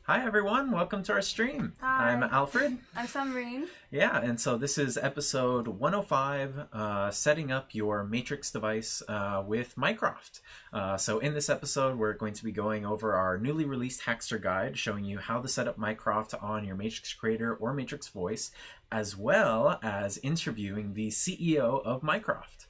Hi everyone, welcome to our stream. I'm Hi, Alfred. I'm Sumrine. Yeah, and so this is episode 105, setting up your Matrix device with Mycroft. So in this episode, we're going to be going over our newly released Hackster guide, showing you how to set up Mycroft on your Matrix Creator or Matrix Voice, as well as interviewing the CEO of Mycroft.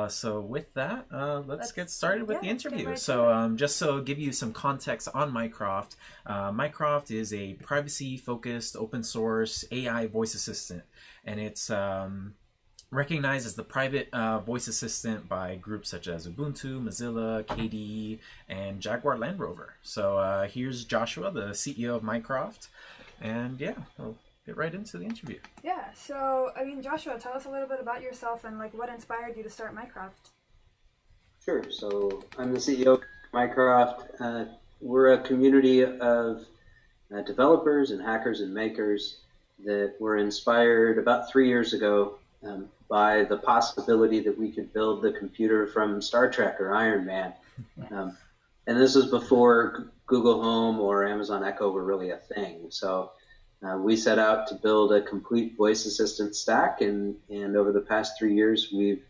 So with that, let's get started with the let's get interview. right to So it. just so give you some context on Mycroft, Mycroft is a privacy-focused open source AI voice assistant, and it's recognized as the private voice assistant by groups such as Ubuntu, Mozilla, KDE, and Jaguar Land Rover. So here's Joshua, the CEO of Mycroft, and yeah, we'll get right into the interview. Yeah, so Joshua, tell us a little bit about yourself and what inspired you to start Mycroft. Sure. So I'm the CEO of Mycroft. We're a community of developers and hackers and makers that were inspired about 3 years ago by the possibility that we could build the computer from Star Trek or Iron Man. Um, and this was before Google Home or Amazon Echo were really a thing. So we set out to build a complete voice assistant stack, and over the past 3 years, we've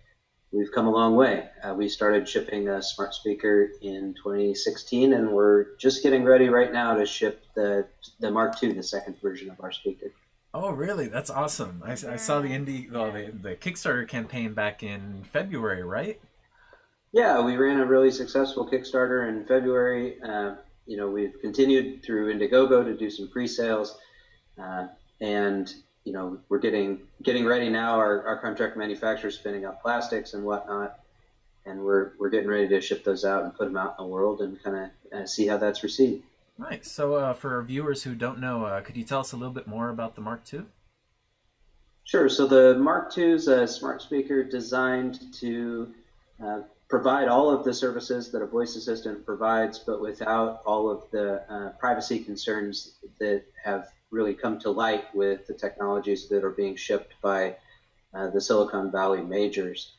come a long way. We started shipping a smart speaker in 2016, and we're just getting ready right now to ship the Mark II, the second version of our speaker. Oh, really? That's awesome. I saw the the Kickstarter campaign back in February, right? Yeah, we ran a really successful Kickstarter in February. We've continued through Indiegogo to do some pre-sales, and we're getting ready now. Our contract manufacturer is spinning up plastics and whatnot, and we're getting ready to ship those out and put them out in the world and kind of see how that's received. Nice. So for viewers who don't know, could you tell us a little bit more about the Mark II? Sure. So the Mark II is a smart speaker designed to provide all of the services that a voice assistant provides, but without all of the privacy concerns that have really come to light with the technologies that are being shipped by the Silicon Valley majors.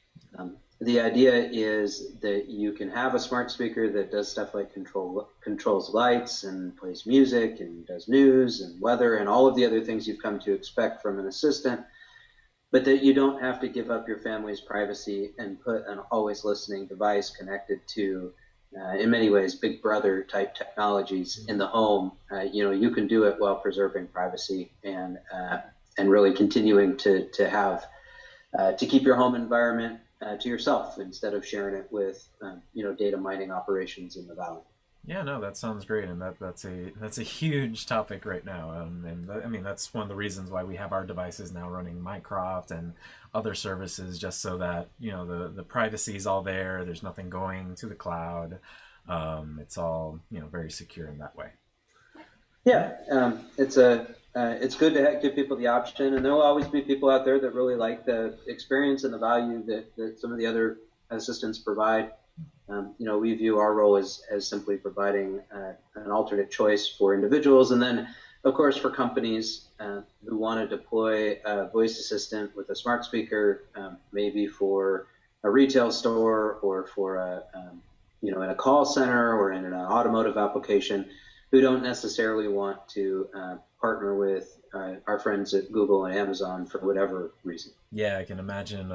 The idea is that you can have a smart speaker that does stuff like controls lights and plays music and does news and weather and all of the other things you've come to expect from an assistant, but that you don't have to give up your family's privacy and put an always listening device connected to, in many ways, Big Brother type technologies in the home. You can do it while preserving privacy and really continuing to have to keep your home environment to yourself instead of sharing it with data mining operations in the valley. Yeah, no, that sounds great, and that's a huge topic right now. I mean that's one of the reasons why we have our devices now running Mycroft and other services, just so that the privacy is all there. There's nothing going to the cloud. It's all very secure in that way. Yeah, it's good to give people the option, and there will always be people out there that really like the experience and the value that some of the other assistants provide. We view our role as simply providing an alternate choice for individuals, and then, of course, for companies who want to deploy a voice assistant with a smart speaker, maybe for a retail store or for in a call center or in an automotive application, who don't necessarily want to partner with our friends at Google and Amazon for whatever reason. Yeah, I can imagine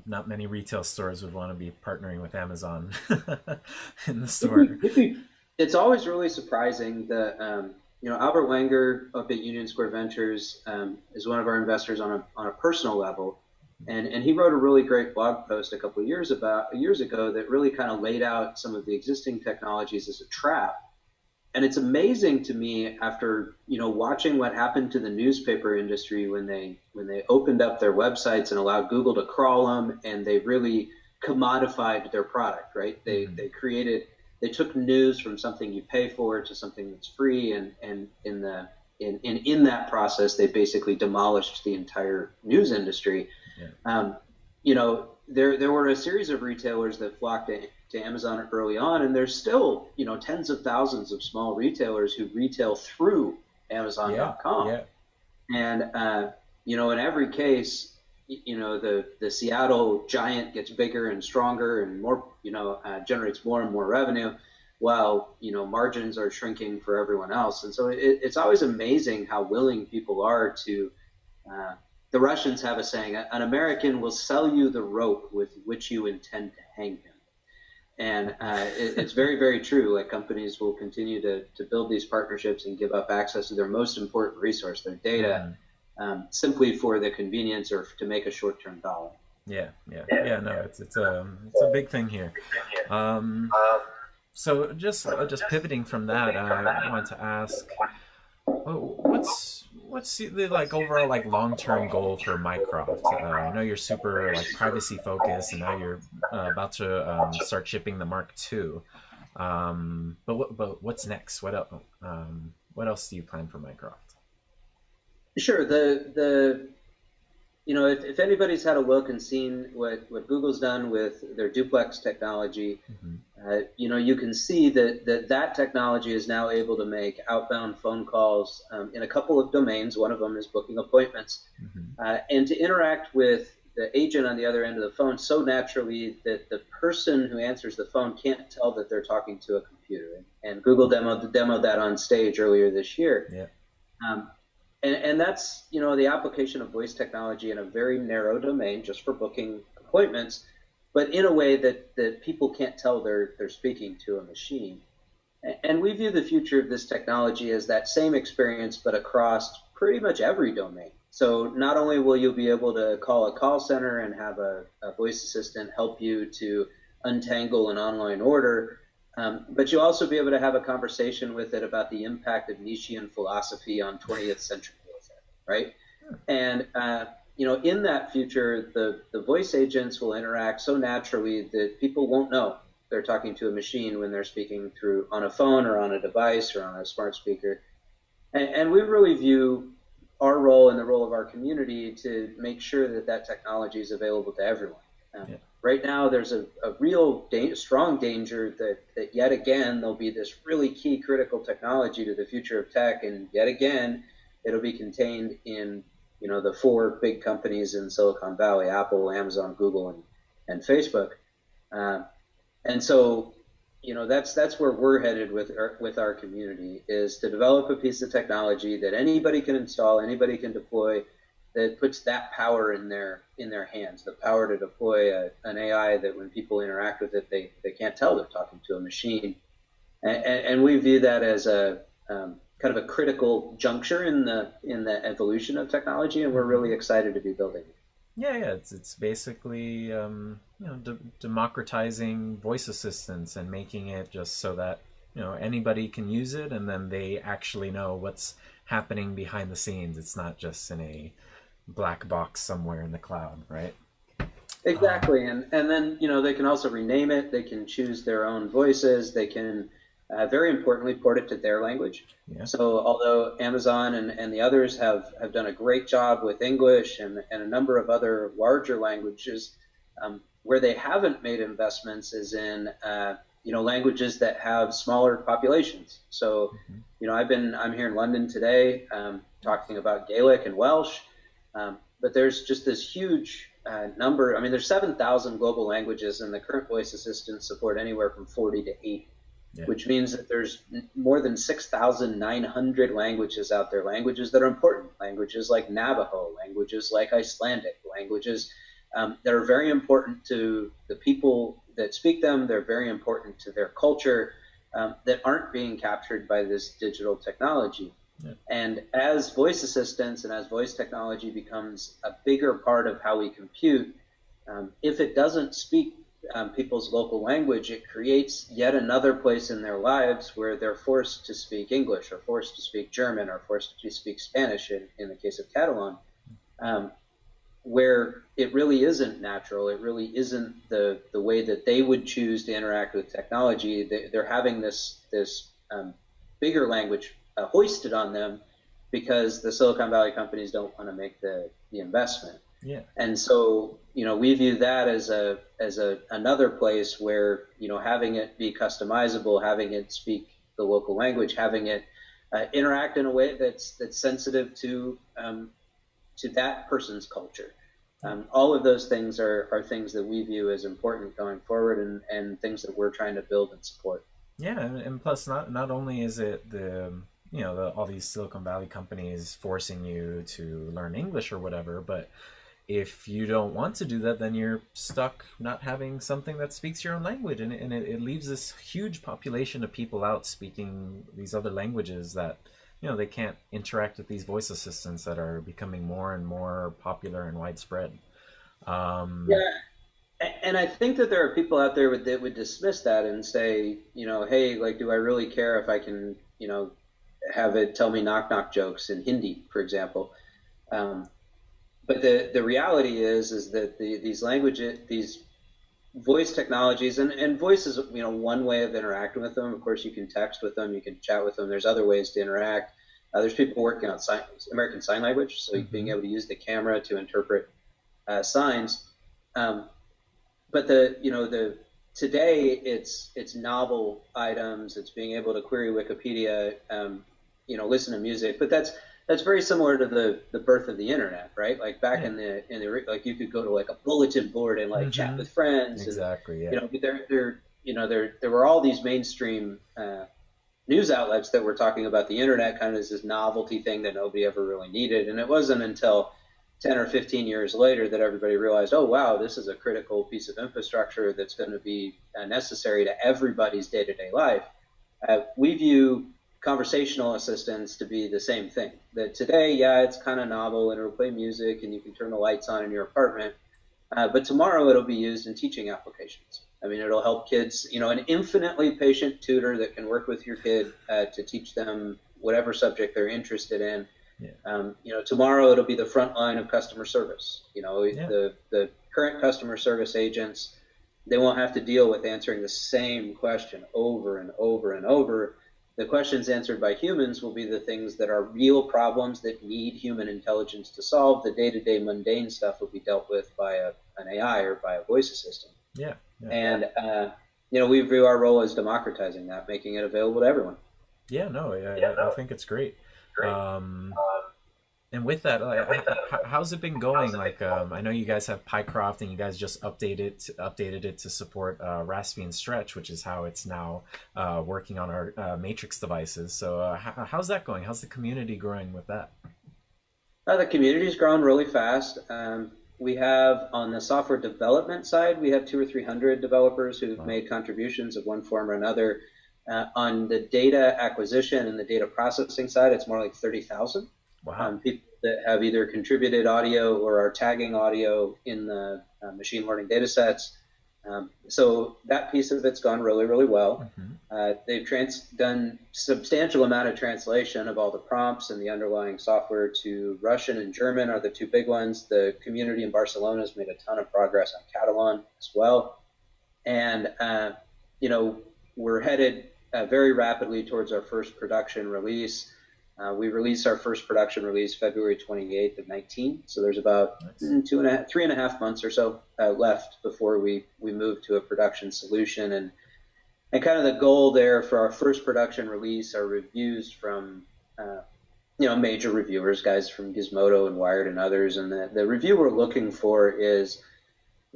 not many retail stores would want to be partnering with Amazon in the store. It's always really surprising that Albert Wenger up at Union Square Ventures is one of our investors on a personal level, and he wrote a really great blog post a couple of years ago that really kind of laid out some of the existing technologies as a trap. And it's amazing to me after watching what happened to the newspaper industry when they opened up their websites and allowed Google to crawl them, and they really commodified their product, right? They took news from something you pay for to something that's free, and in that process they basically demolished the entire news industry. Yeah. There were a series of retailers that flocked to Amazon early on, and there's still tens of thousands of small retailers who retail through Amazon.com. Yeah. And in every case, the Seattle giant gets bigger and stronger and more, generates more and more revenue. while margins are shrinking for everyone else. And so it's always amazing how willing people are to. The Russians have a saying: "An American will sell you the rope with which you intend to hang him." And it's very, very true. Like, companies will continue to build these partnerships and give up access to their most important resource, their data, simply for the convenience or to make a short-term dollar. Yeah. No, it's a big thing here. Um, so just pivoting from that, I wanted to ask, what's the like overall like long-term goal for Mycroft? I know you're super like privacy focused, and now you're about to start shipping the Mark II. But what's next? What else do you plan for Mycroft? Sure. If anybody's had a look and seen what Google's done with their duplex technology, you can see that technology is now able to make outbound phone calls in a couple of domains. One of them is booking appointments, and to interact with the agent on the other end of the phone so naturally that the person who answers the phone can't tell that they're talking to a computer. And Google demoed that on stage earlier this year. Yeah. And that's, the application of voice technology in a very narrow domain just for booking appointments, but in a way that people can't tell they're speaking to a machine. And we view the future of this technology as that same experience, but across pretty much every domain. So not only will you be able to call a call center and have a voice assistant help you to untangle an online order, but you'll also be able to have a conversation with it about the impact of Nietzschean philosophy on 20th century warfare, right? And in that future, the voice agents will interact so naturally that people won't know they're talking to a machine when they're speaking on a phone or on a device or on a smart speaker. And we really view our role and the role of our community to make sure that technology is available to everyone. Right now, there's a real strong danger that yet again there'll be this really key critical technology to the future of tech, and yet again it'll be contained in the four big companies in Silicon Valley: Apple, Amazon, Google, and Facebook. And so that's where we're headed with our community, is to develop a piece of technology that anybody can install, anybody can deploy, that puts that power in their hands, the power to deploy an AI that when people interact with it, they can't tell they're talking to a machine. And we view that as a kind of a critical juncture in the evolution of technology, and we're really excited to be building it. Yeah, it's basically democratizing voice assistants and making it just so that anybody can use it, and then they actually know what's happening behind the scenes. It's not just in a black box somewhere in the cloud, right? Exactly. And then they can also rename it. They can choose their own voices. They can very importantly port it to their language. So although Amazon and the others have done a great job with English and a number of other larger languages, where they haven't made investments is in languages that have smaller populations. So I'm here in London today talking about Gaelic and Welsh. But there's just this huge number. I mean, there's 7,000 global languages, and the current voice assistants support anywhere from 40 to 80, which means that there's more than 6,900 languages out there, languages that are important, languages like Navajo, languages like Icelandic, languages that are very important to the people that speak them. They're very important to their culture, that aren't being captured by this digital technology. And as voice assistants and as voice technology becomes a bigger part of how we compute, if it doesn't speak people's local language, it creates yet another place in their lives where they're forced to speak English, or forced to speak German, or forced to speak Spanish in the case of Catalan, where it really isn't natural. It really isn't the way that they would choose to interact with technology. They're having this bigger language hoisted on them because the Silicon Valley companies don't want to make the investment. And so we view that as another place where having it be customizable, having it speak the local language, having it interact in a way that's sensitive to that person's culture. All of those things are things that we view as important going forward, and things that we're trying to build and support. Yeah, and plus, not only is it all these Silicon Valley companies forcing you to learn English or whatever, but if you don't want to do that, then you're stuck not having something that speaks your own language, and it leaves this huge population of people out speaking these other languages that they can't interact with these voice assistants that are becoming more and more popular and widespread. Um, Yeah, and I think that there are people out there that would dismiss that and say, hey, like, do I really care if I can, have it tell me knock knock jokes in Hindi, for example? Um, but the reality is that these voice technologies, and voice is, one way of interacting with them. Of course, you can text with them, you can chat with them. There's other ways to interact. There's people working on American Sign Language, so being mhm. able to use the camera to interpret signs. Um, but the today it's novel items. It's being able to query Wikipedia, listen to music. But that's very similar to the birth of the internet, right? Like back Yeah. in the like you could go to like a bulletin board and like chat Hmm. with friends, and Exactly. Yeah. but there were all these mainstream news outlets that were talking about the internet kind of as this novelty thing that nobody ever really needed. And it wasn't until 10 or 15 years later that everybody realized, oh, wow, this is a critical piece of infrastructure that's going to be necessary to everybody's day to day life. We view conversational assistants to be the same thing. That today, yeah, it's kind of novel and it'll play music and you can turn the lights on in your apartment. But tomorrow it'll be used in teaching applications. I mean, it'll help kids, an infinitely patient tutor that can work with your kid to teach them whatever subject they're interested in. Yeah. Tomorrow it'll be the front line of customer service. Yeah. The current customer service agents, they won't have to deal with answering the same question over and over and over. The questions answered by humans will be the things that are real problems that need human intelligence to solve. The day-to-day mundane stuff will be dealt with by an AI or by a voice assistant. Yeah. Yeah. And we view our role as democratizing that, making it available to everyone. Yeah. No, Yeah, I no, think it's great. great. Um, and with that, like, With that, how's it been how's going? it been Like, going? I know you guys have Mycroft, and you guys just updated it to support Raspbian and Stretch, which is how it's now working on our Matrix devices. So, how's that going? How's the community growing with that? The community's grown really fast. We have on the software development side, we have 200 or 300 developers who've Wow. made contributions of one form or another. On the data acquisition and the data processing side, it's more like 30,000 Wow. people that have either contributed audio or are tagging audio in the machine learning data sets. So that piece of it's gone really, really well. Hmm. They've done substantial amount of translation of all the prompts and the underlying software to Russian and German are the two big ones. The community in Barcelona has made a ton of progress on Catalan as well. And, we're headed very rapidly towards our first production release. We released our first production release February 28th of 19. So there's about Nice. 3.5 months or so left before we move to a production solution. And kind of the goal there for our first production release are reviews from major reviewers, guys from Gizmodo and Wired and others. And the review we're looking for is,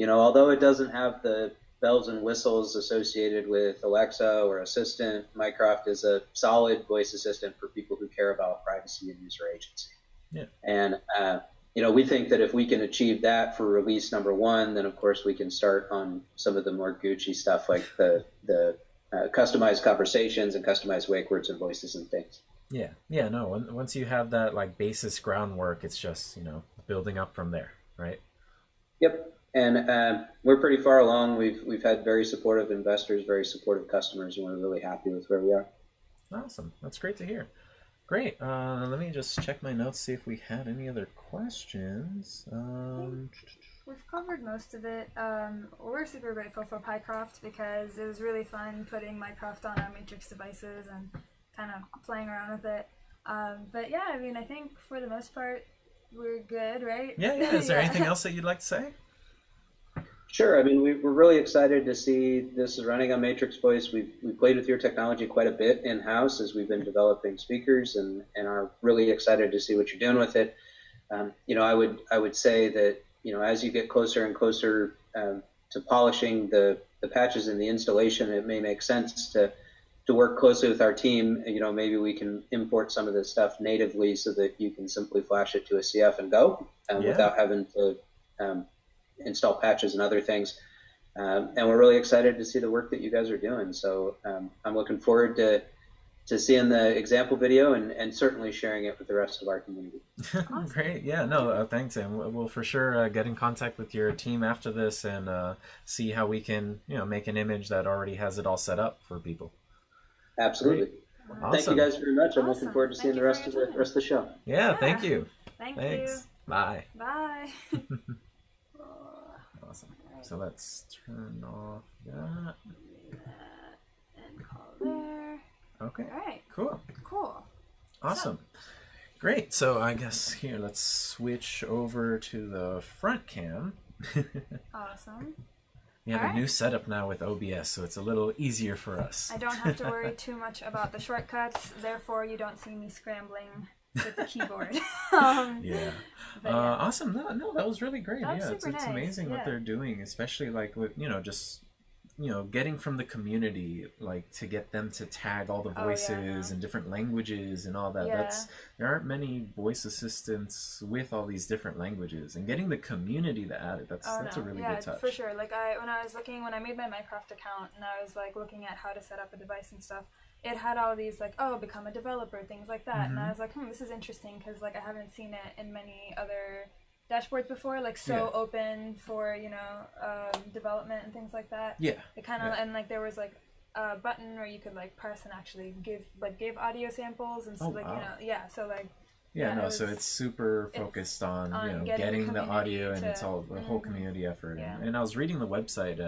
although it doesn't have the bells and whistles associated with Alexa or Assistant, Mycroft is a solid voice assistant for people who care about privacy and user agency. Yeah. And we think that if we can achieve that for release number one, then of course we can start on some of the more Gucci stuff like the customized conversations and customized wake words and voices and things. Yeah. Yeah. No. Once you have that like basis groundwork, it's just building up from there, right? Yep. And we're pretty far along. We've had very supportive investors, very supportive customers, and we're really happy with where we are. Awesome. That's great to hear. Great. Let me just check my notes, see if we had any other questions. We've covered most of it. We're super grateful for Mycroft because it was really fun putting Mycroft on our Matrix devices and kind of playing around with it. But yeah, I mean, I think for the most part, we're good, right? Yeah, yeah. Is there Yeah. anything else that you'd like to say? Sure. I mean, we're really excited to see this is running on Matrix Voice. We've played with your technology quite a bit in house as we've been developing speakers, and are really excited to see what you're doing with it. I would say that as you get closer and closer to polishing the patches in the installation, it may make sense to to work closely with our team, maybe we can import some of this stuff natively so that you can simply flash it to a CF and go, Yeah. without having to install patches and other things. And we're really excited to see the work that you guys are doing. So I'm looking forward to seeing the example video and certainly sharing it with the rest of our community. Awesome. Great. Yeah, no, thanks. And we'll for sure get in contact with your team after this and see how we can, make an image that already has it all set up for people. Absolutely. Awesome. Thank you guys very much. I'm looking Awesome. forward to Thank seeing you the for rest your of the show. Yeah, thank you. Thanks. Thanks. Bye. Bye. Awesome. So let's turn off that. And call there. Okay. All right. Cool. Cool. Awesome. Great. So I guess here, let's switch over to the front cam. Awesome. We have All a right. new setup now with OBS, so it's a little easier for us. I don't have to worry too much about the shortcuts, therefore you don't see me scrambling with the keyboard. Yeah. But yeah. Awesome. No, that was really great. That was Yeah, it's super nice. amazing what Yeah. they're doing, especially like with, just, getting from the community, like to get them to tag all the Oh, yeah, voices no. and different languages and all that. Yeah. There aren't many voice assistants with all these different languages, and getting the community to add it, that's a really yeah, good touch. for sure. Like when I made my Mycroft account and I was like looking at how to set up a device and stuff, it had all these like, become a developer, things like that. And I was like, this is interesting because like I haven't seen it in many other dashboards before, like open for development and things like that. Yeah. It kind of and like there was like a button where you could like press and actually give audio samples and so so like so it's super focused on getting the audio, and it's all the whole community effort. Yeah. And I was reading the website,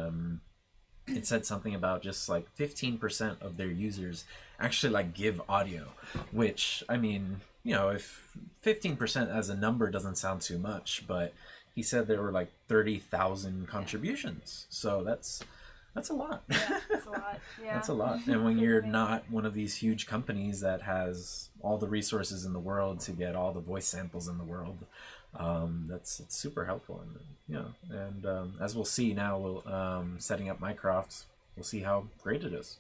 it said something about just like 15% of their users actually like give audio, which I mean, if 15% as a number doesn't sound too much, but he said there were like 30,000 contributions, so that's a lot. Yeah, that's a lot. Yeah. That's a lot. And when you're not one of these huge companies that has all the resources in the world to get all the voice samples in the world, it's super helpful. And as we'll see now, setting up Mycroft, we'll see how great it is.